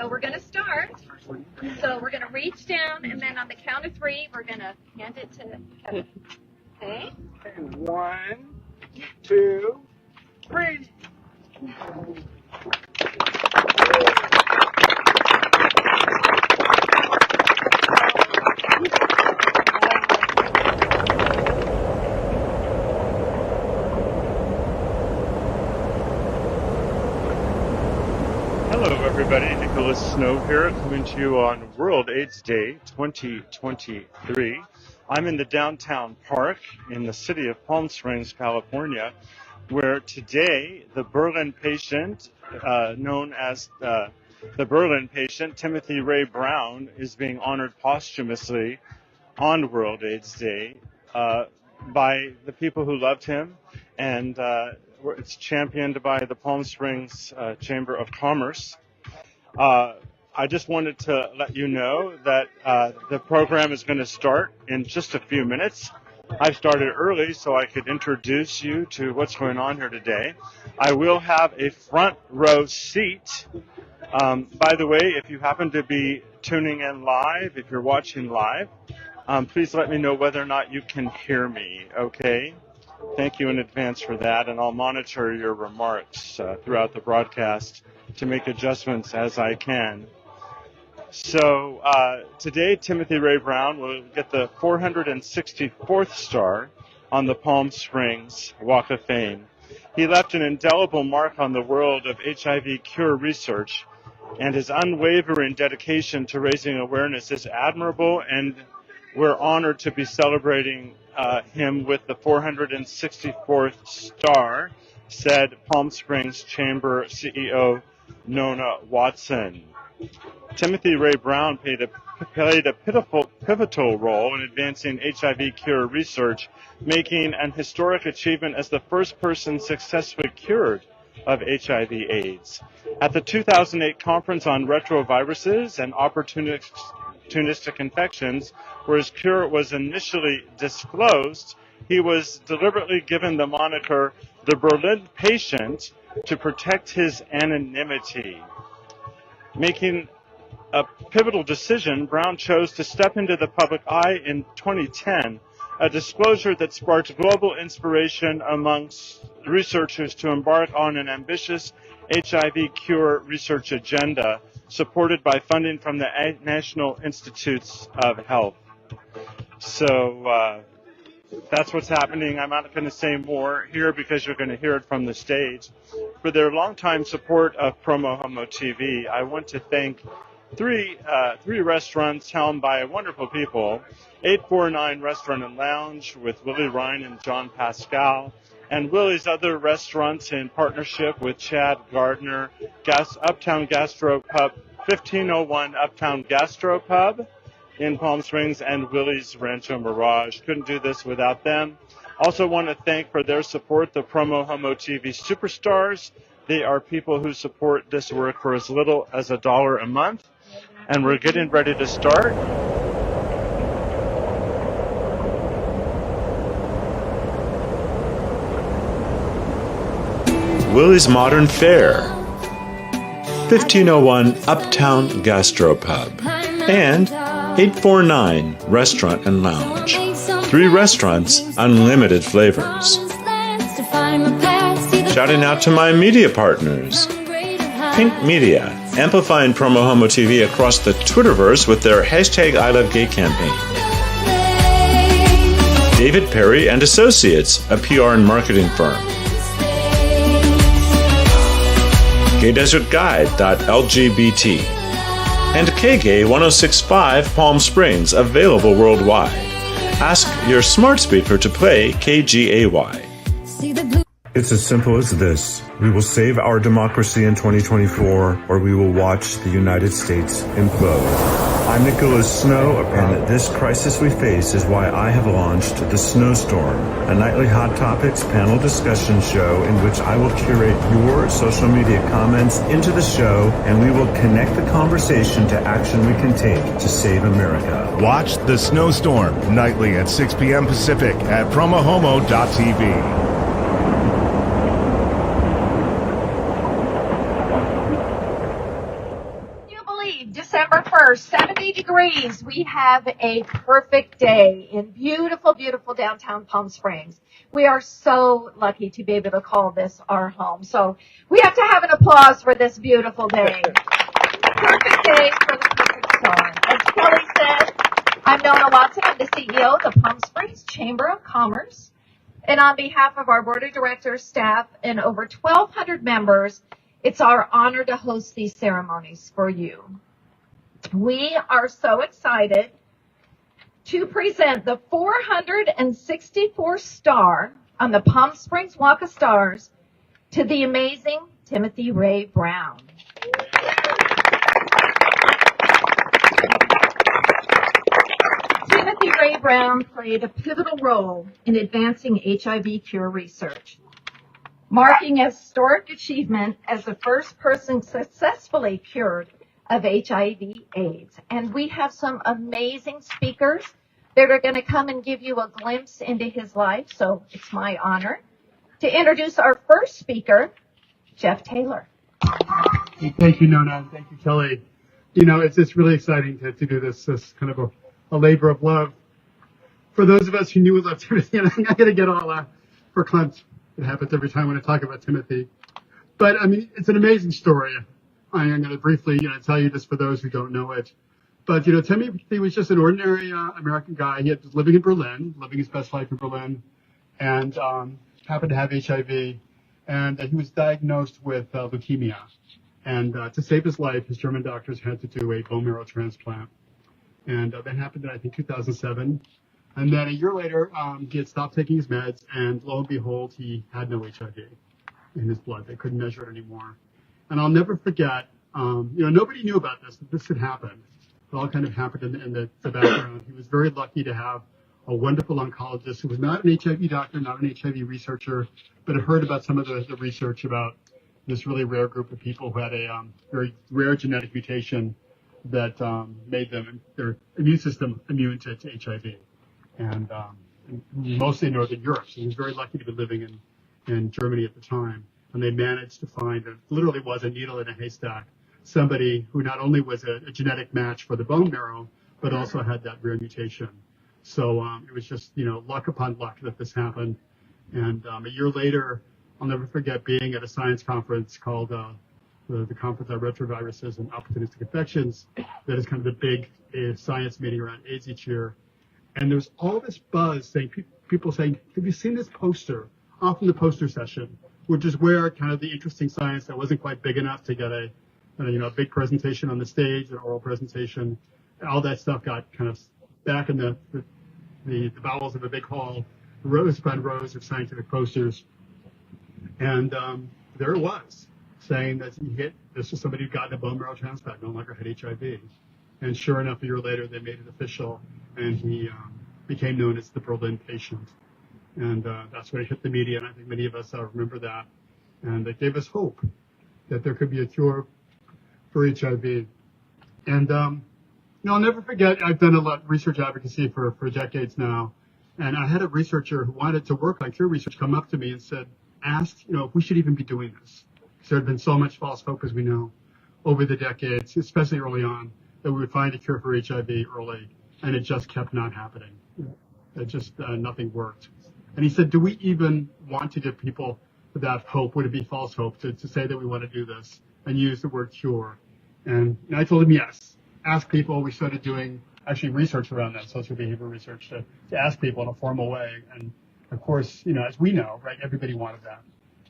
So we're going to start. So we're going to reach down, and then on the count of 3, we're going to hand it to Kevin. Okay? 1, 2, 3. Hello everybody, Nicholas Snow here, coming to you on World AIDS Day 2023. I'm in the downtown park in the city of Palm Springs, California, where today the Berlin patient, known as the Berlin patient, Timothy Ray Brown, is being honored posthumously on World AIDS Day by the people who loved him, and it's championed by the Palm Springs Chamber of Commerce. I just wanted to let you know that the program is going to start in just a few minutes. I started early so I could introduce you to what's going on here today. I will have a front row seat. By the way, if you happen to be tuning in live, if you're watching live, please let me know whether or not you can hear me, okay? Thank you in advance for that, and I'll monitor your remarks throughout the broadcast to make adjustments as I can. So today, Timothy Ray Brown will get the 464th star on the Palm Springs Walk of Fame. He left an indelible mark on the world of HIV cure research, and his unwavering dedication to raising awareness is admirable, and we're honored to be celebrating him with the 464th star, said Palm Springs Chamber CEO Nona Watson. Timothy Ray Brown played a pivotal role in advancing HIV cure research, making an historic achievement as the first person successfully cured of HIV/AIDS. At the 2008 conference on Retroviruses and Opportunistic infections, where his cure was initially disclosed, he was deliberately given the moniker the Berlin patient to protect his anonymity. Making a pivotal decision, Brown chose to step into the public eye in 2010, a disclosure that sparked global inspiration amongst researchers to embark on an ambitious HIV cure research agenda, supported by funding from the National Institutes of Health. So that's what's happening. I'm not going to say more here because you're going to hear it from the stage. For their longtime support of PromoHomo.TV, I want to thank three restaurants helmed by wonderful people: 849 Restaurant and Lounge with Willie Ryan and John Pascal, and Willie's other restaurants in partnership with Chad Gardner, Uptown Gastro Pub, 1501 Uptown Gastro Pub in Palm Springs, and Willie's Rancho Mirage. Couldn't do this without them. Also want to thank for their support the PromoHomo.TV Superstars. They are people who support this work for as little as $1 a month. And we're getting ready to start. Willie's Modern Fare, 1501 Uptown Gastropub, and 849 Restaurant and Lounge. 3 restaurants, unlimited flavors. Shouting out to my media partners: Pink Media, amplifying PromoHomo.TV across the Twitterverse with their #ILoveGay campaign. David Perry and Associates, a PR and marketing firm. GayDesertGuide.lgbt. And KGay 1065 Palm Springs, available worldwide. Ask your smart speaker to play KGAY. It's as simple as this. We will save our democracy in 2024, or we will watch the United States implode. I'm Nicholas Snow, and this crisis we face is why I have launched The Snowstorm, a nightly hot topics panel discussion show in which I will curate your social media comments into the show, and we will connect the conversation to action we can take to save America. Watch The Snowstorm nightly at 6 p.m. Pacific at PromoHomo.TV. believe, December 1st, 70 degrees. We have a perfect day in beautiful, beautiful downtown Palm Springs. We are so lucky to be able to call this our home. So we have to have an applause for this beautiful day. Perfect day for the perfect star. As Kelly said, I'm Nona Watson. I'm the CEO of the Palm Springs Chamber of Commerce. And on behalf of our board of directors, staff, and over 1,200 members, it's our honor to host these ceremonies for you. We are so excited to present the 464th star on the Palm Springs Walk of Stars to the amazing Timothy Ray Brown. Timothy Ray Brown played a pivotal role in advancing HIV cure research, marking a historic achievement as the first person successfully cured of HIV/AIDS. And we have some amazing speakers that are going to come and give you a glimpse into his life. So it's my honor to introduce our first speaker, Jeff Taylor. Thank you, Nona, and thank you, Kelly. You know, it's really exciting to do this kind of a labor of love. For those of us who knew we loved Timothy, and I'm not going to get all verklempt. It happens every time when I talk about Timothy. But, I mean, it's an amazing story. I'm going to briefly, tell you just for those who don't know it. But, Timothy was just an ordinary American guy. He was living in Berlin, living his best life in Berlin, and happened to have HIV. And he was diagnosed with leukemia. And to save his life, his German doctors had to do a bone marrow transplant. And that happened in, I think, 2007. And then a year later, he had stopped taking his meds, and lo and behold, he had no HIV in his blood. They couldn't measure it anymore. And I'll never forget, nobody knew about this, that this had happened. It all kind of happened in the background. He was very lucky to have a wonderful oncologist who was not an HIV doctor, not an HIV researcher, but had heard about some of the research about this really rare group of people who had a very rare genetic mutation that made them, their immune system immune to HIV. And mostly in Northern Europe. So he was very lucky to be living in Germany at the time. And they managed to find, it literally was a needle in a haystack, somebody who not only was a genetic match for the bone marrow, but also had that rare mutation. So it was just, luck upon luck that this happened. And a year later, I'll never forget being at a science conference called the conference on Retroviruses and Opportunistic Infections. That is kind of the big science meeting around AIDS each year. And there's all this buzz saying, people saying, have you seen this poster? Often the poster session, which is where kind of the interesting science that wasn't quite big enough to get a big presentation on the stage, an oral presentation, all that stuff got kind of back in the bowels of a big hall, rows upon rows of scientific posters. And there it was, saying that this was somebody who'd gotten a bone marrow transplant, no longer had HIV. And sure enough, a year later, they made it official, and he became known as the Berlin patient. And that's when it hit the media, and I think many of us remember that. And it gave us hope that there could be a cure for HIV. And I'll never forget, I've done a lot of research advocacy for decades now, and I had a researcher who wanted to work on cure research come up to me and asked, if we should even be doing this. Because there had been so much false hope, as we know, over the decades, especially early on, that we would find a cure for HIV early, and it just kept not happening. It just, nothing worked. And he said, do we even want to give people that hope? Would it be false hope to say that we want to do this and use the word cure? And I told him yes. Ask people. We started doing actually research around that, social behavior research, to ask people in a formal way. And of course, as we know, right, everybody wanted that.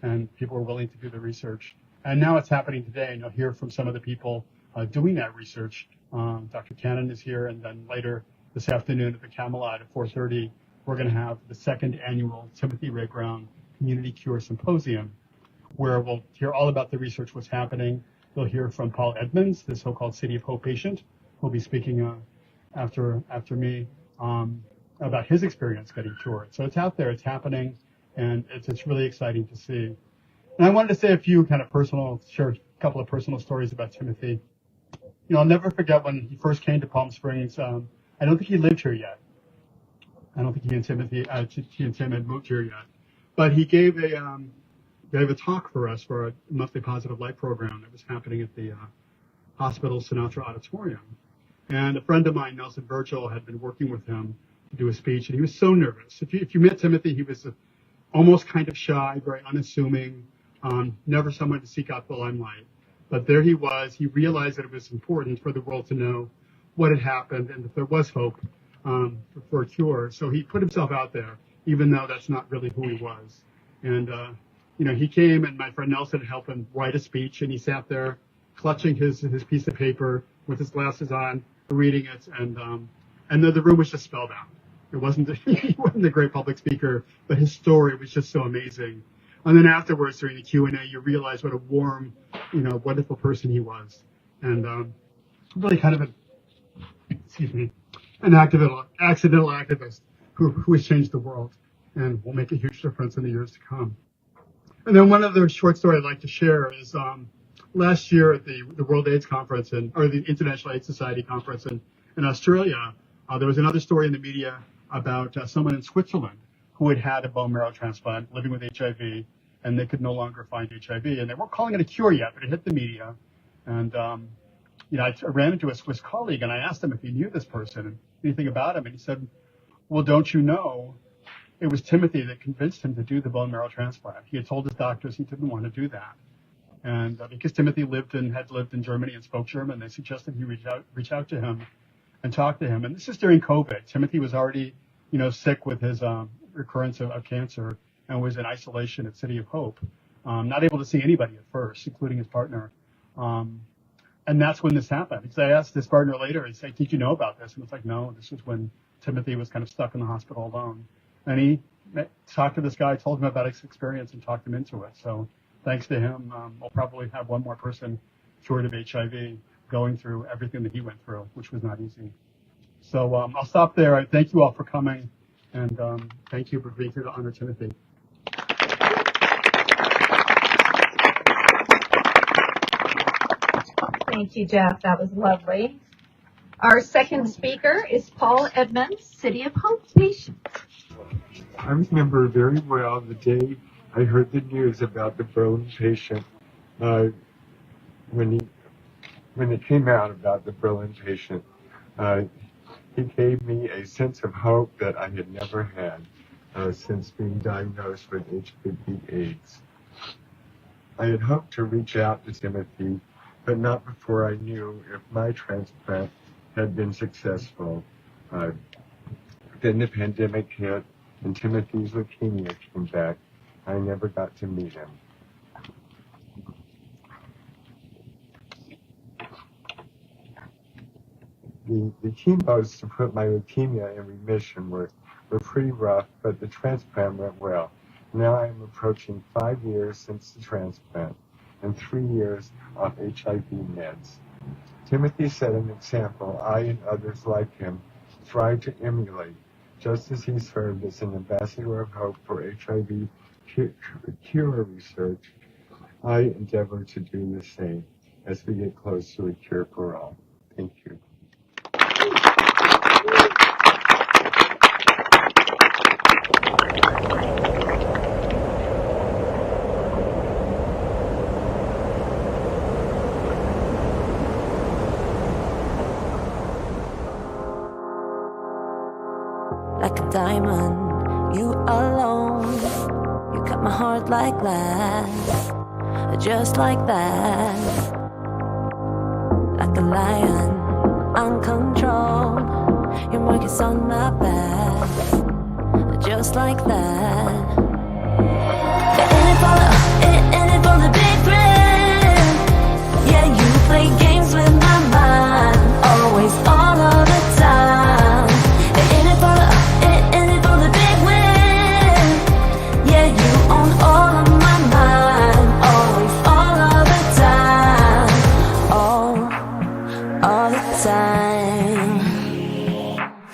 And people were willing to do the research. And now it's happening today, and you'll hear from some of the people doing that research. Dr. Cannon is here, and then later this afternoon at the Camelot at 4:30, we're going to have the second annual Timothy Ray Brown Community Cure Symposium, where we'll hear all about the research, what's happening. You'll hear from Paul Edmonds, the so-called City of Hope patient, who'll be speaking after me about his experience getting cured. So it's out there, it's happening, and it's really exciting to see. And I wanted to say a few share a couple of personal stories about Timothy. I'll never forget when he first came to Palm Springs. I don't think he lived here yet. I don't think he and Tim had moved here yet. But he gave a talk for us for a monthly Positive Life program that was happening at the Hospital Sinatra Auditorium. And a friend of mine, Nelson Virgil, had been working with him to do a speech, and he was so nervous. If you met Timothy, he was almost kind of shy, very unassuming, never someone to seek out the limelight. But there he was. He realized that it was important for the world to know what had happened and that there was hope for a cure. So he put himself out there, even though that's not really who he was. And, he came, and my friend Nelson helped him write a speech, and he sat there clutching his piece of paper with his glasses on, reading it, and the room was just spellbound. It wasn't he wasn't a great public speaker, but his story was just so amazing. And then afterwards, during the Q&A, you realize what a warm, wonderful person he was, and really kind of an accidental activist who has changed the world and will make a huge difference in the years to come. And then one other short story I'd like to share is last year at the World AIDS Conference or the International AIDS Society Conference in Australia, there was another story in the media about someone in Switzerland who had had a bone marrow transplant, living with HIV, and they could no longer find HIV. And they weren't calling it a cure yet, but it hit the media. And, I ran into a Swiss colleague, and I asked him if he knew this person and anything about him. And he said, well, don't you know, it was Timothy that convinced him to do the bone marrow transplant. He had told his doctors he didn't want to do that. And because Timothy had lived in Germany and spoke German, they suggested he reach out to him and talk to him. And this is during COVID. Timothy was already, sick with his recurrence of cancer and was in isolation at City of Hope, not able to see anybody at first, including his partner. And that's when this happened. Because I asked his partner later, I said, did you know about this? And it's like, no, this is when Timothy was kind of stuck in the hospital alone. And he talked to this guy, told him about his experience, and talked him into it. So thanks to him, we'll probably have one more person cured of HIV going through everything that he went through, which was not easy. So I'll stop there. I thank you all for coming, and thank you for being here to honor Timothy. Thank you, Jeff. That was lovely. Our second speaker is Paul Edmonds, City of Hope Nation. I remember very well the day I heard the news about the Berlin patient when it came out about the Berlin patient. He gave me a sense of hope that I had never had since being diagnosed with HIV/AIDS. I had hoped to reach out to Timothy, but not before I knew if my transplant had been successful. Then the pandemic hit, and Timothy's leukemia came back. I never got to meet him. The chemos to put my leukemia in remission were pretty rough, but the transplant went well. Now I'm approaching 5 years since the transplant and 3 years off HIV meds. Timothy set an example I and others like him strive to emulate. Just as he served as an ambassador of hope for HIV cure research, I endeavor to do the same as we get close to a cure for all. Thank you. Like a diamond, you alone. You cut my heart like that, just like that. Like a lion, uncontrolled. Your mark is on my back, just like that. In it for the big thrill. Yeah, you play games with my mind, always, all of the time. In it for the big win. Yeah, you own all of my mind, always, all of the time, all the time.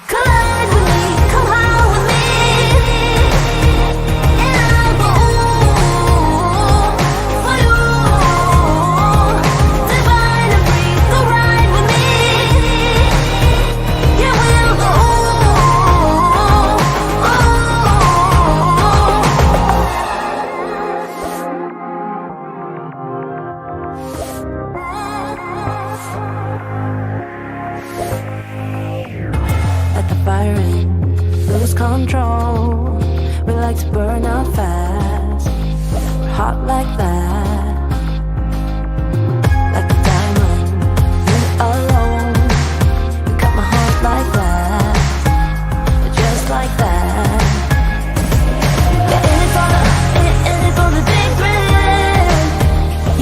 Collide with me, come high with me, and I'll go for you. Divine and free, so ride with me. Yeah, we'll go. control. We like to burn out fast. We're hot like that. Like a diamond, you alone. You cut my heart like that. Just like that. Yeah, in it for the big thrill.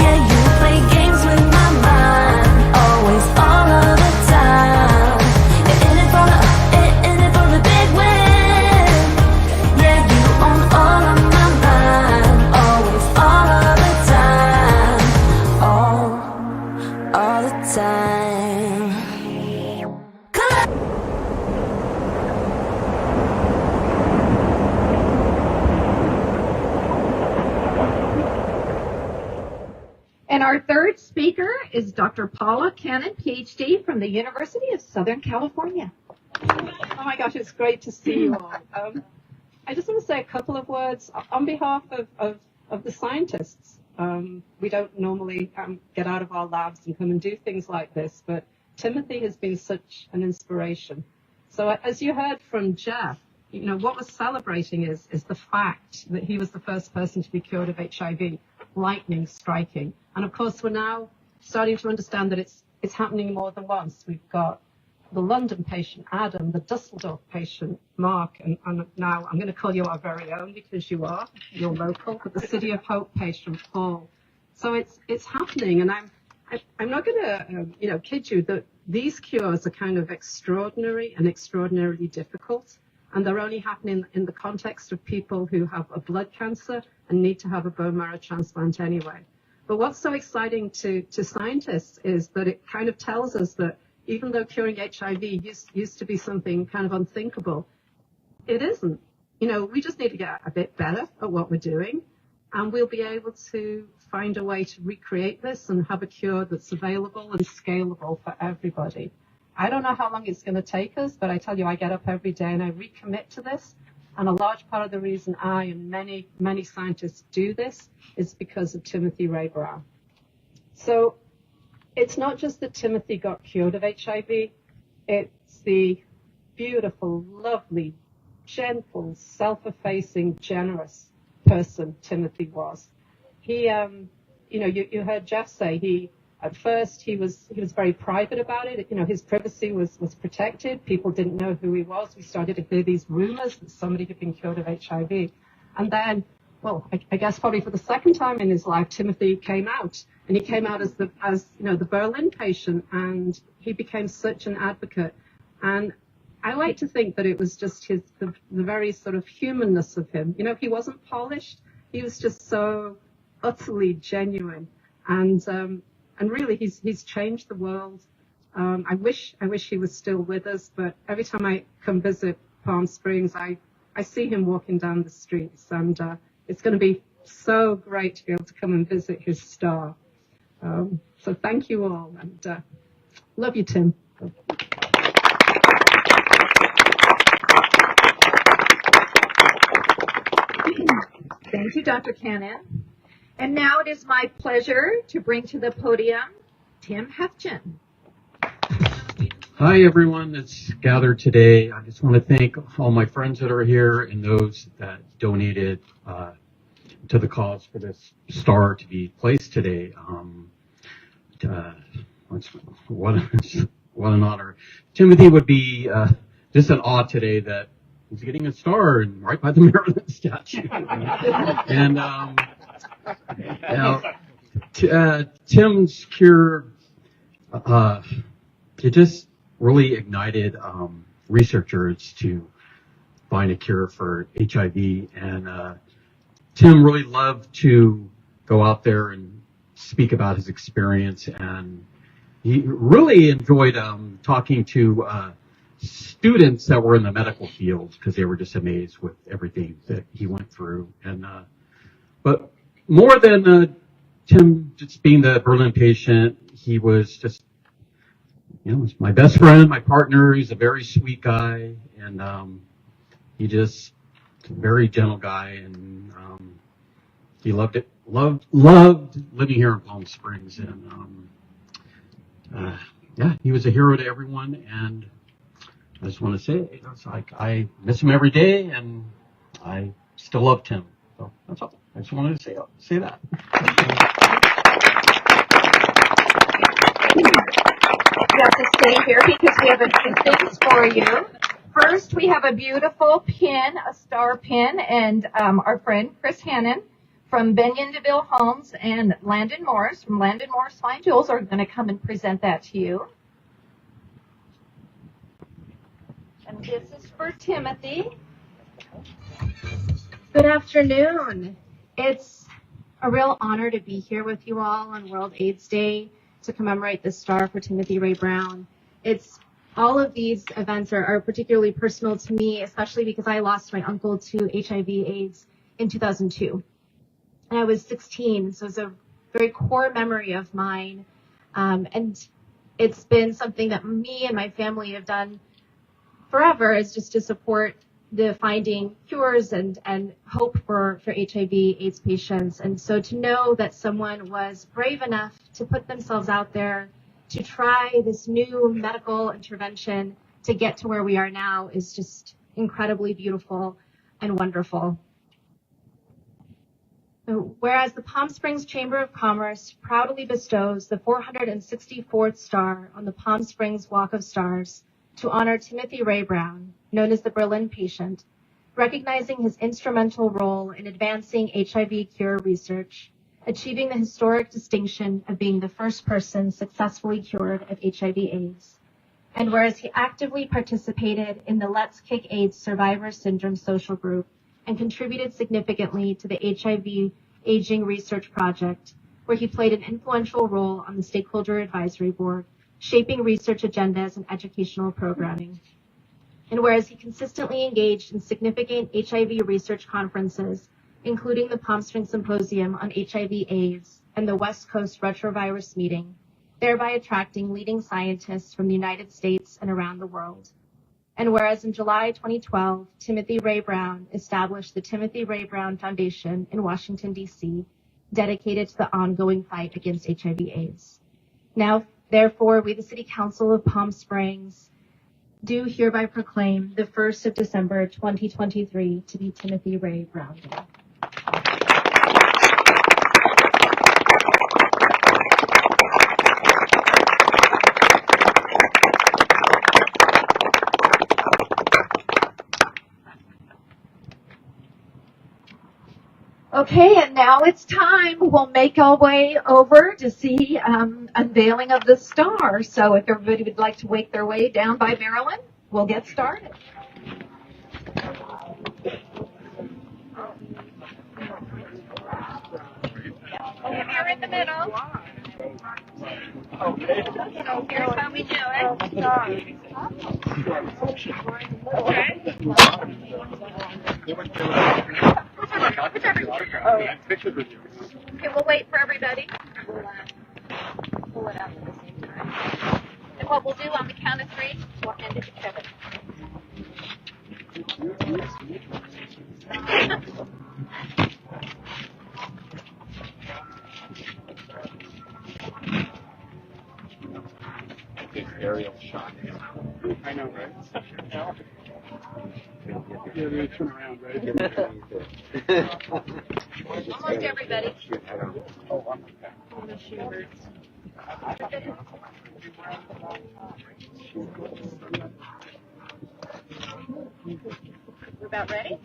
Yeah, you play games with my mind. Always, all of the time. Yeah, in it for the big win. Yeah, you own all of my mind. Always, all of the time. All the time. And our third speaker is Dr. Paula Cannon, PhD from the University of Southern California. Oh my gosh, it's great to see you all. I just want to say a couple of words on behalf of the scientists. We don't normally get out of our labs and come and do things like this, but Timothy has been such an inspiration. So as you heard from Jeff, you know, what we're celebrating is the fact that he was the first person to be cured of HIV, lightning striking. And of course, we're now starting to understand that it's happening more than once. We've got the London patient, Adam, the Dusseldorf patient, Mark, and now I'm going to call you our very own because you're local, but the City of Hope patient, Paul. So it's happening, and I'm not going to kid you that these cures are kind of extraordinary and extraordinarily difficult, and they're only happening in the context of people who have a blood cancer and need to have a bone marrow transplant anyway. But what's so exciting to scientists is that it kind of tells us that even though curing HIV used to be something kind of unthinkable, it isn't. You know, we just need to get a bit better at what we're doing, and we'll be able to find a way to recreate this and have a cure that's available and scalable for everybody. I don't know how long it's going to take us, but I tell you, I get up every day and I recommit to this. And a large part of the reason I and many, many scientists do this is because of Timothy Ray Brown. So it's not just that Timothy got cured of HIV, it's the beautiful, lovely, gentle, self-effacing, generous person Timothy was. He, you heard Jeff say at first he was very private about it. You know, his privacy was protected. People didn't know who he was. We started to hear these rumors that somebody had been cured of HIV. And then, well, I guess probably for the second time in his life, Timothy came out. And he came out as the Berlin patient, and he became such an advocate. And I like to think that it was just the very sort of humanness of him. You know, he wasn't polished. He was just so utterly genuine. And really, he's changed the world. I wish he was still with us, but every time I come visit Palm Springs, I see him walking down the streets, and it's going to be so great to be able to come and visit his star. So thank you all, and love you, Tim. Thank you, Dr. Cannon. And now it is my pleasure to bring to the podium Tim Hefchin. Hi, everyone that's gathered today. I just want to thank all my friends that are here and those that donated to the cause for this star to be placed today. What an honor. Timothy would be just an awe today that he's getting a star and right by the Maryland statue. And Tim's cure, it just really ignited researchers to find a cure for HIV. And Tim really loved to go out there and speak about his experience. And he really enjoyed talking to students that were in the medical field because they were just amazed with everything that he went through. And but more than Tim just being the Berlin patient, he was just, was my best friend, my partner. He's a very sweet guy, and he just a very gentle guy, and he loved living here in Palm Springs, and he was a hero to everyone, and I just want to say, it's like I miss him every day, and I still love Tim. So that's all. I just wanted to say that. You have to stay here because we have a few things for you. First, we have a beautiful pin, a star pin, and our friend Chris Hannon from Benyon DeVille Homes and Landon Morris from Landon Morris Fine Jewels are going to come and present that to you. And this is for Timothy. Good afternoon. It's a real honor to be here with you all on World AIDS Day to commemorate the star for Timothy Ray Brown. All of these events are particularly personal to me, especially because I lost my uncle to HIV/AIDS in 2002. And I was 16, so it's a very core memory of mine. And it's been something that me and my family have done forever, is just to support the finding cures and hope for HIV/AIDS patients. And so to know that someone was brave enough to put themselves out there to try this new medical intervention to get to where we are now is just incredibly beautiful and wonderful. So, whereas the Palm Springs Chamber of Commerce proudly bestows the 464th star on the Palm Springs Walk of Stars to honor Timothy Ray Brown, known as the Berlin patient, recognizing his instrumental role in advancing HIV cure research, achieving the historic distinction of being the first person successfully cured of HIV/AIDS. And whereas he actively participated in the Let's Kick AIDS Survivor Syndrome social group and contributed significantly to the HIV Aging Research Project, where he played an influential role on the Stakeholder Advisory Board, shaping research agendas and educational programming. And whereas he consistently engaged in significant HIV research conferences, including the Palm Springs Symposium on HIV/AIDS and the West Coast Retrovirus meeting, thereby attracting leading scientists from the United States and around the world. And whereas in July 2012, Timothy Ray Brown established the Timothy Ray Brown Foundation in Washington, D.C., dedicated to the ongoing fight against HIV/AIDS. Now, therefore, we, the City Council of Palm Springs, do hereby proclaim the 1st of December 2023 to be Timothy Ray Brown Day. Okay, and now it's time. We'll make our way over to see unveiling of the star. So if everybody would like to make their way down by Maryland, we'll get started. If you're in the middle. Okay. So here's how we do it. Okay, we'll wait for everybody. We'll pull it out at the same time. And what we'll do on the count of 3, we'll hand it to Kevin. Aerial shot. I know, right? Yeah, we turn around, right? Almost everybody. Oh, I'm okay. We're about ready?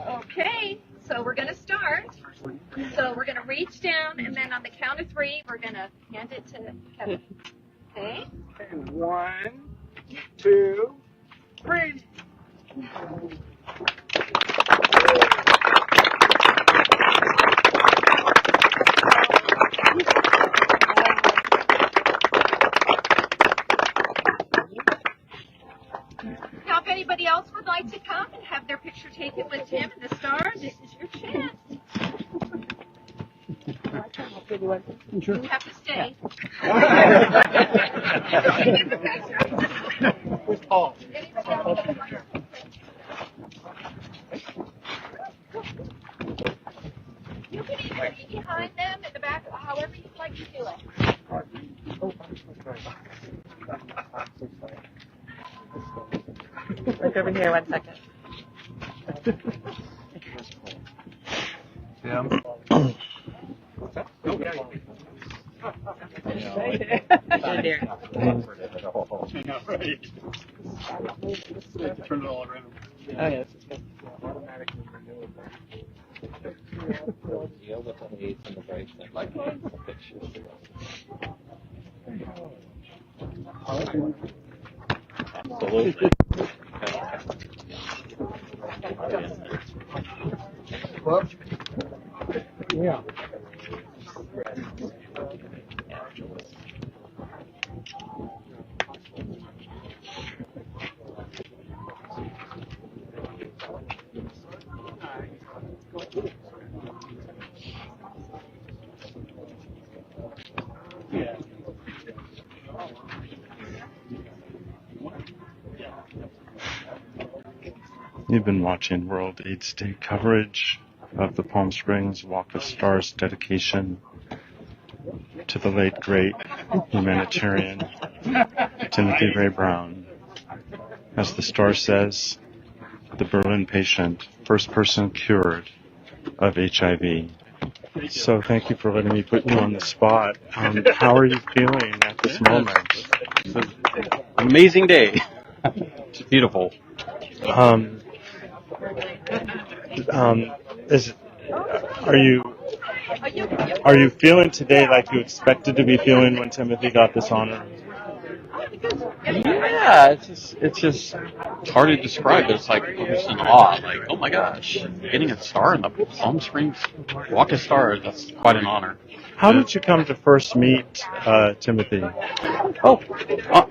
Okay, so we're going to start. So we're going to reach down, and then on the count of 3, we're going to hand it to Kevin. Okay? And 1, 2, 3. Now, if anybody else would like to come and have their picture taken with Tim and the star, this is your chance. You have to stay. Where's Paul? You can either be behind them in the back, however you'd like to do it. look over here 1 second. Yeah. Turn it all around. Oh, yes. Automatically renewable. Deal with the AIDS and the breaks and like pictures. Absolutely. Well, yeah. You've been watching World AIDS Day coverage of the Palm Springs Walk of Stars dedication to the late, great humanitarian Timothy Ray Brown. As the star says, the Berlin patient, first person cured of HIV. So thank you for letting me put you on the spot. How are you feeling at this moment? It's an amazing day. It's beautiful. Are you feeling today like you expected to be feeling when Timothy got this honor? Yeah, it's just hard to describe. It's like I'm just in awe. Like, oh my gosh, getting a star in the Palm Springs Walk of Stars. That's quite an honor. How did you come to first meet Timothy? Oh,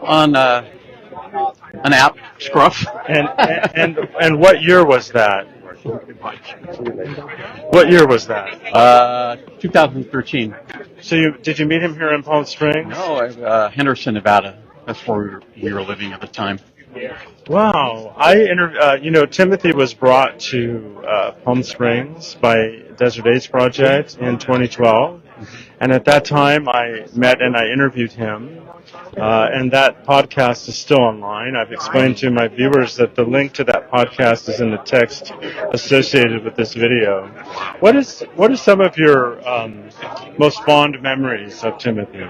on an app, Scruff. And what year was that? What year was that? 2013. So did you meet him here in Palm Springs? No, Henderson, Nevada. That's where we were living at the time. Wow. Timothy was brought to Palm Springs by Desert AIDS Project in 2012. And at that time, I met and I interviewed him. And that podcast is still online. I've explained to my viewers that the link to that podcast is in the text associated with this video. What are some of your most fond memories of Timothy?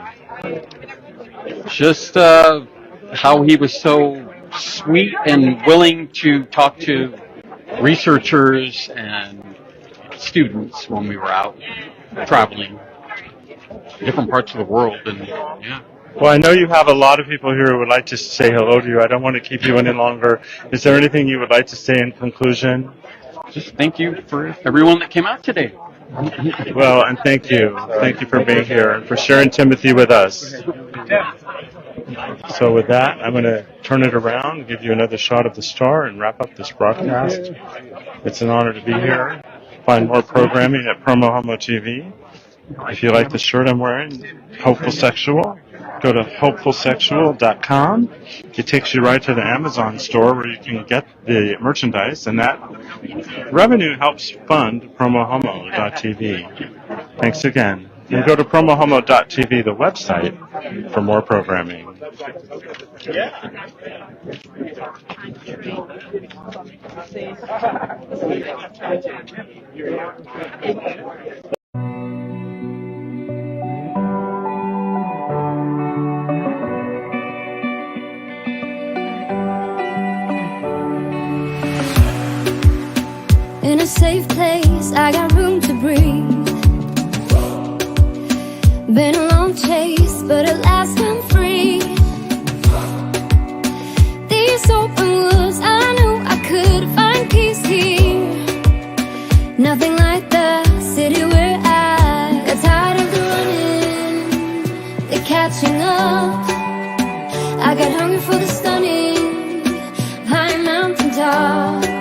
Just how he was so sweet and willing to talk to researchers and students when we were out traveling different parts of the world. And yeah. Well, I know you have a lot of people here who would like to say hello to you. I don't want to keep you any longer. Is there anything you would like to say in conclusion? Just thank you for everyone that came out today. Well, and thank you. Thank you for being here and for sharing Timothy with us. So with that, I'm going to turn it around, give you another shot of the star, and wrap up this broadcast. It's an honor to be here. Find more programming at PromoHomo.TV. If you like the shirt I'm wearing, Hopeful Sexual, go to hopefulsexual.com. It takes you right to the Amazon store where you can get the merchandise, and that revenue helps fund PromoHomo.TV. Thanks again. And go to PromoHomo.TV, the website, for more programming. In a safe place, I got room to breathe. Been a long chase, but at last I'm free. These open woods, I knew I could find peace here. Nothing like the city where I got tired of the running, the catching up. I got hungry for the stunning high mountain tops.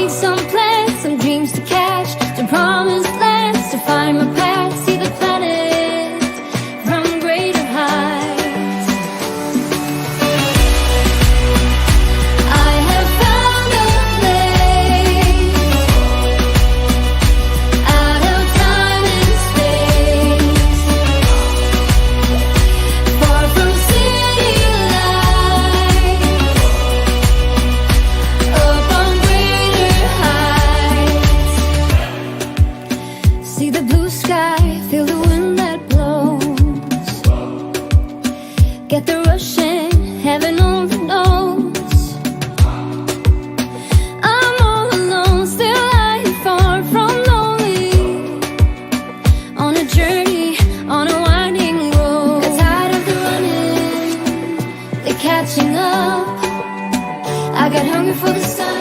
Some plans, some dreams to catch, to promised lands, to find my path, see the planet from greater heights. I have found a place out of time and space, far from city lights. catching up. I got hunger for the sun.